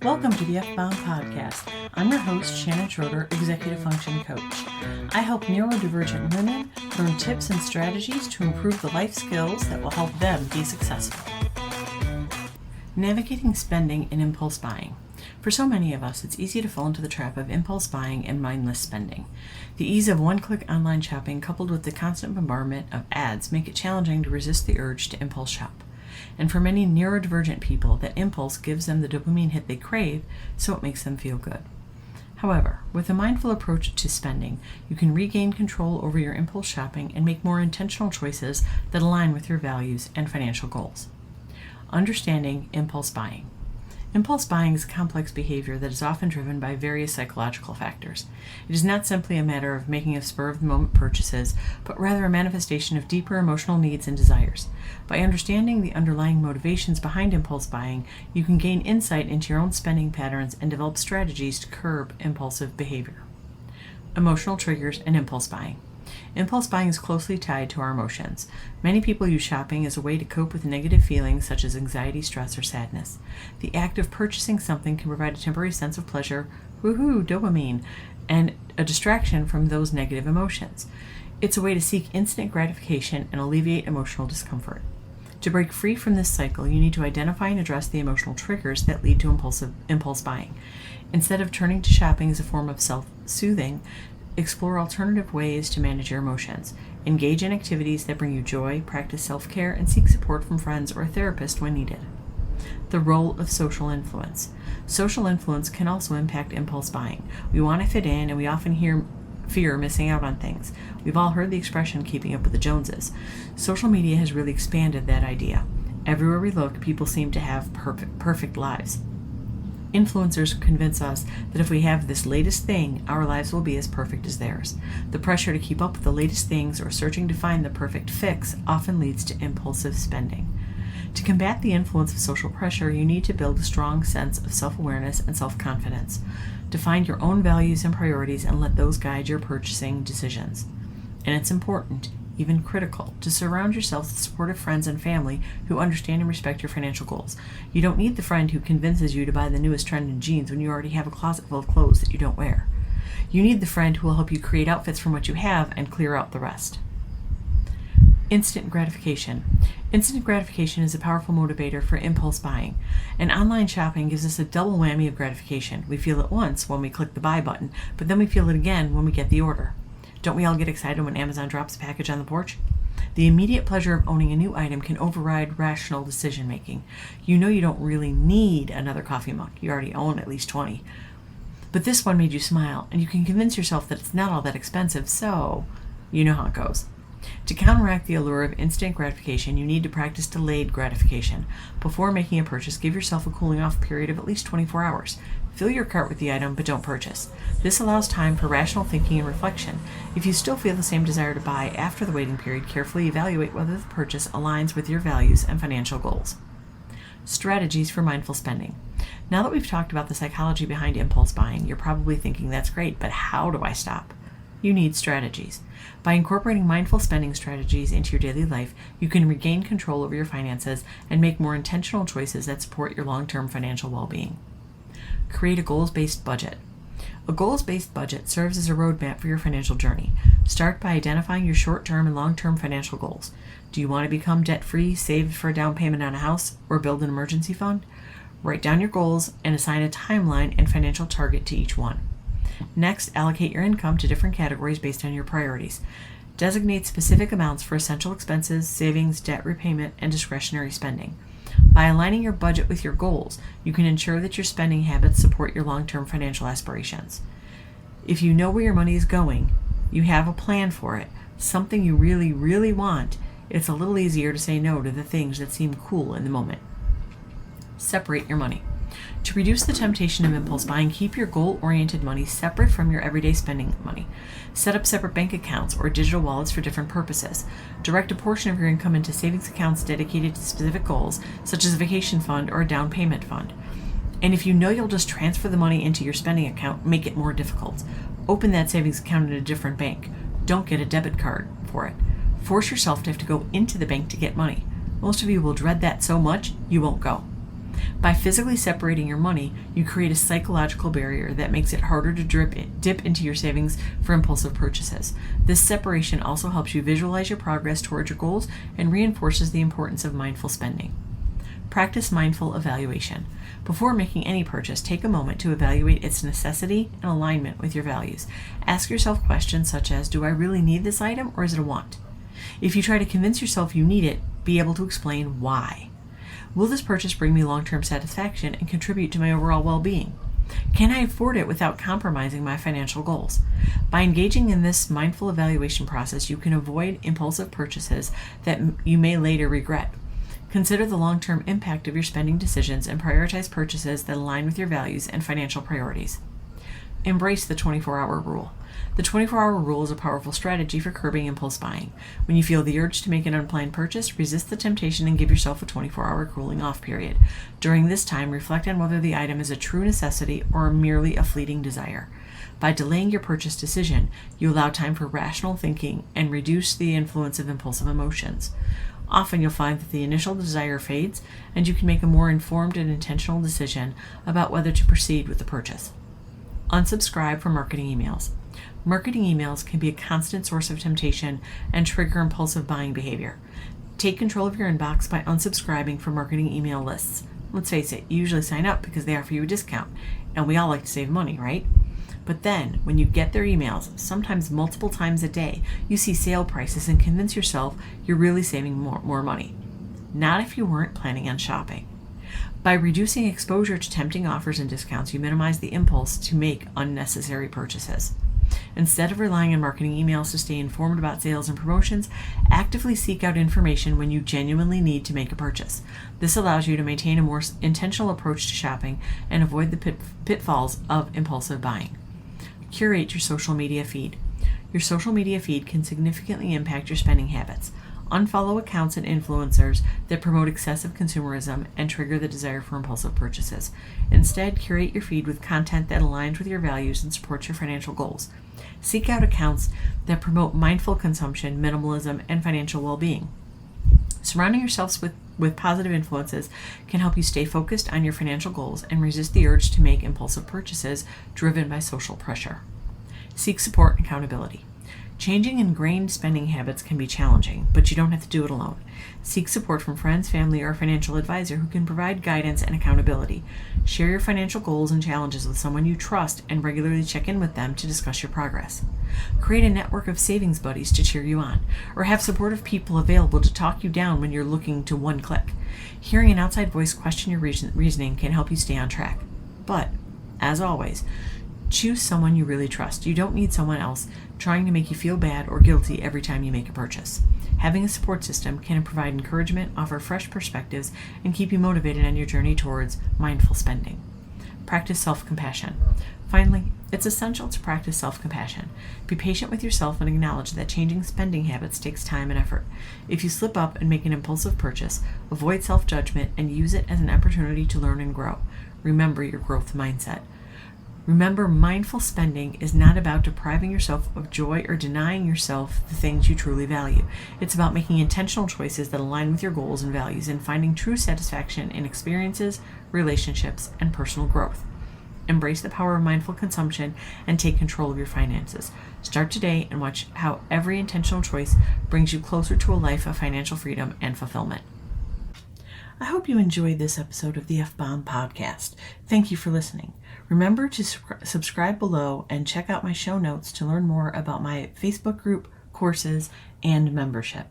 Welcome to the F-Bound Podcast. I'm your host, Shannon Schroeder, Executive Function Coach. I help neurodivergent women learn tips and strategies to improve the life skills that will help them be successful. Navigating spending and impulse buying. For so many of us, it's easy to fall into the trap of impulse buying and mindless spending. The ease of one-click online shopping coupled with the constant bombardment of ads make it challenging to resist the urge to impulse shop. And for many neurodivergent people, that impulse gives them the dopamine hit they crave, so it makes them feel good. However, with a mindful approach to spending, you can regain control over your impulse shopping and make more intentional choices that align with your values and financial goals. Understanding impulse buying. Impulse buying is a complex behavior that is often driven by various psychological factors. It is not simply a matter of making a spur-of-the-moment purchases, but rather a manifestation of deeper emotional needs and desires. By understanding the underlying motivations behind impulse buying, you can gain insight into your own spending patterns and develop strategies to curb impulsive behavior. Emotional triggers and impulse buying. Impulse buying is closely tied to our emotions. Many people use shopping as a way to cope with negative feelings such as anxiety, stress, or sadness. The act of purchasing something can provide a temporary sense of pleasure, woohoo, dopamine, and a distraction from those negative emotions. It's a way to seek instant gratification and alleviate emotional discomfort. To break free from this cycle, you need to identify and address the emotional triggers that lead to impulse buying. Instead of turning to shopping as a form of self-soothing, explore alternative ways to manage your emotions. Engage in activities that bring you joy, practice self-care, and seek support from friends or a therapist when needed. The role of social influence. Social influence can also impact impulse buying. We want to fit in, and we often fear missing out on things. We've all heard the expression, keeping up with the Joneses. Social media has really expanded that idea. Everywhere we look, people seem to have perfect lives. Influencers convince us that if we have this latest thing, our lives will be as perfect as theirs. The pressure to keep up with the latest things or searching to find the perfect fix often leads to impulsive spending. To combat the influence of social pressure, you need to build a strong sense of self-awareness and self-confidence. Define your own values and priorities and let those guide your purchasing decisions. And it's important, even critical, to surround yourself with supportive friends and family who understand and respect your financial goals. You don't need the friend who convinces you to buy the newest trend in jeans when you already have a closet full of clothes that you don't wear. You need the friend who will help you create outfits from what you have and clear out the rest. Instant gratification. Instant gratification is a powerful motivator for impulse buying. And online shopping gives us a double whammy of gratification. We feel it once when we click the buy button, but then we feel it again when we get the order. Don't we all get excited when Amazon drops a package on the porch? The immediate pleasure of owning a new item can override rational decision making. You know you don't really need another coffee mug. You already own at least 20. But this one made you smile, and you can convince yourself that it's not all that expensive, so you know how it goes. To counteract the allure of instant gratification, you need to practice delayed gratification. Before making a purchase, give yourself a cooling off period of at least 24 hours. Fill your cart with the item, but don't purchase. This allows time for rational thinking and reflection. If you still feel the same desire to buy after the waiting period, carefully evaluate whether the purchase aligns with your values and financial goals. Strategies for mindful spending. Now that we've talked about the psychology behind impulse buying, you're probably thinking, that's great, but how do I stop? You need strategies. By incorporating mindful spending strategies into your daily life, you can regain control over your finances and make more intentional choices that support your long-term financial well-being. Create a goals-based budget. A goals-based budget serves as a roadmap for your financial journey. Start by identifying your short-term and long-term financial goals. Do you want to become debt-free, save for a down payment on a house, or build an emergency fund? Write down your goals and assign a timeline and financial target to each one. Next, allocate your income to different categories based on your priorities. Designate specific amounts for essential expenses, savings, debt repayment, and discretionary spending. By aligning your budget with your goals, you can ensure that your spending habits support your long-term financial aspirations. If you know where your money is going, you have a plan for it, something you really, really want, it's a little easier to say no to the things that seem cool in the moment. Separate your money. To reduce the temptation of impulse buying, keep your goal-oriented money separate from your everyday spending money. Set up separate bank accounts or digital wallets for different purposes. Direct a portion of your income into savings accounts dedicated to specific goals, such as a vacation fund or a down payment fund. And if you know you'll just transfer the money into your spending account, make it more difficult. Open that savings account at a different bank. Don't get a debit card for it. Force yourself to have to go into the bank to get money. Most of you will dread that so much, you won't go. By physically separating your money, you create a psychological barrier that makes it harder to dip into your savings for impulsive purchases. This separation also helps you visualize your progress towards your goals and reinforces the importance of mindful spending. Practice mindful evaluation. Before making any purchase, take a moment to evaluate its necessity and alignment with your values. Ask yourself questions such as, do I really need this item or is it a want? If you try to convince yourself you need it, be able to explain why. Will this purchase bring me long-term satisfaction and contribute to my overall well-being? Can I afford it without compromising my financial goals? By engaging in this mindful evaluation process, you can avoid impulsive purchases that you may later regret. Consider the long-term impact of your spending decisions and prioritize purchases that align with your values and financial priorities. Embrace the 24-hour rule. The 24-hour rule is a powerful strategy for curbing impulse buying. When you feel the urge to make an unplanned purchase, resist the temptation and give yourself a 24-hour cooling off period. During this time, reflect on whether the item is a true necessity or merely a fleeting desire. By delaying your purchase decision, you allow time for rational thinking and reduce the influence of impulsive emotions. Often you'll find that the initial desire fades and you can make a more informed and intentional decision about whether to proceed with the purchase. Unsubscribe from marketing emails. Marketing emails can be a constant source of temptation and trigger impulsive buying behavior. Take control of your inbox by unsubscribing from marketing email lists. Let's face it, you usually sign up because they offer you a discount, and we all like to save money, right? But then, when you get their emails, sometimes multiple times a day, you see sale prices and convince yourself you're really saving more money. Not if you weren't planning on shopping. By reducing exposure to tempting offers and discounts, you minimize the impulse to make unnecessary purchases. Instead of relying on marketing emails to stay informed about sales and promotions, actively seek out information when you genuinely need to make a purchase. This allows you to maintain a more intentional approach to shopping and avoid the pitfalls of impulsive buying. Curate your social media feed. Your social media feed can significantly impact your spending habits. Unfollow accounts and influencers that promote excessive consumerism and trigger the desire for impulsive purchases. Instead, curate your feed with content that aligns with your values and supports your financial goals. Seek out accounts that promote mindful consumption, minimalism, and financial well-being. Surrounding yourselves with positive influences can help you stay focused on your financial goals and resist the urge to make impulsive purchases driven by social pressure. Seek support and accountability. Changing ingrained spending habits can be challenging, but you don't have to do it alone. Seek support from friends, family, or a financial advisor who can provide guidance and accountability. Share your financial goals and challenges with someone you trust and regularly check in with them to discuss your progress. Create a network of savings buddies to cheer you on, or have supportive people available to talk you down when you're looking to one click. Hearing an outside voice question your reasoning can help you stay on track. But, as always, choose someone you really trust. You don't need someone else trying to make you feel bad or guilty every time you make a purchase. Having a support system can provide encouragement, offer fresh perspectives, and keep you motivated on your journey towards mindful spending. Practice self-compassion. Finally, it's essential to practice self-compassion. Be patient with yourself and acknowledge that changing spending habits takes time and effort. If you slip up and make an impulsive purchase, avoid self-judgment and use it as an opportunity to learn and grow. Remember your growth mindset. Remember, mindful spending is not about depriving yourself of joy or denying yourself the things you truly value. It's about making intentional choices that align with your goals and values and finding true satisfaction in experiences, relationships, and personal growth. Embrace the power of mindful consumption and take control of your finances. Start today and watch how every intentional choice brings you closer to a life of financial freedom and fulfillment. I hope you enjoyed this episode of the F-Bomb podcast. Thank you for listening. Remember to subscribe below and check out my show notes to learn more about my Facebook group, courses, and membership.